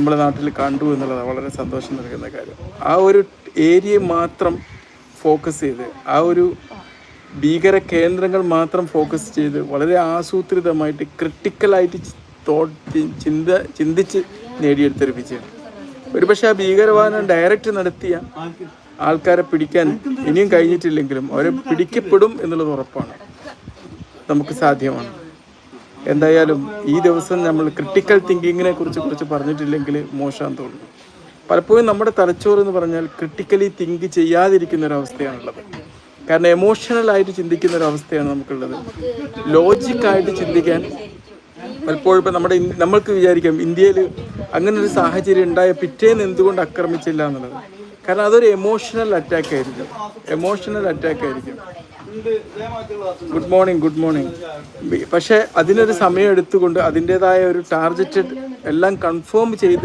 നമ്മുടെ നാട്ടിൽ കണ്ടു എന്നുള്ളത് വളരെ സന്തോഷം നൽകുന്ന കാര്യം. ആ ഒരു ഏരിയ മാത്രം ഫോക്കസ് ചെയ്ത്, ആ ഒരു ഭീകര കേന്ദ്രങ്ങൾ മാത്രം ഫോക്കസ് ചെയ്ത് വളരെ ആസൂത്രിതമായിട്ട് ക്രിട്ടിക്കലായിട്ട് ചിന്തിച്ച് നേടിയെടുത്തൊരു വിജയം. ഒരുപക്ഷെ ആ ഭീകരവാദം ഡയറക്റ്റ് നടത്തിയ ആൾക്കാരെ പിടിക്കാൻ ഇനിയും കഴിഞ്ഞിട്ടില്ലെങ്കിലും അവരെ പിടിക്കപ്പെടും എന്നുള്ളത് ഉറപ്പാണ്, നമുക്ക് സാധ്യമാണ്. എന്തായാലും ഈ ദിവസം നമ്മൾ ക്രിട്ടിക്കൽ തിങ്കിങ്ങിനെ കുറിച്ച് പറഞ്ഞിട്ടില്ലെങ്കിൽ മോശം തോന്നുന്നു. പലപ്പോഴും നമ്മുടെ തലച്ചോറ് എന്ന് പറഞ്ഞാൽ ക്രിട്ടിക്കലി തിങ്ക് ചെയ്യാതിരിക്കുന്ന ഒരവസ്ഥയാണുള്ളത്. കാരണം എമോഷണലായിട്ട് ചിന്തിക്കുന്ന ഒരവസ്ഥയാണ് നമുക്കുള്ളത്. ലോജിക്കായിട്ട് ചിന്തിക്കാൻ പലപ്പോഴും ഇപ്പം നമ്മൾക്ക് വിചാരിക്കാം ഇന്ത്യയിൽ അങ്ങനെ ഒരു സാഹചര്യം ഉണ്ടായ പിറ്റേന്ന് എന്തുകൊണ്ട് ആക്രമിച്ചില്ല എന്നുള്ളത്. കാരണം അതൊരു എമോഷണൽ അറ്റാക്ക് ആയിരിക്കും. Good morning. പക്ഷേ അതിനൊരു സമയം എടുത്തുകൊണ്ട് അതിൻ്റേതായ ഒരു ടാർഗറ്റഡ് എല്ലാം കൺഫേം ചെയ്ത്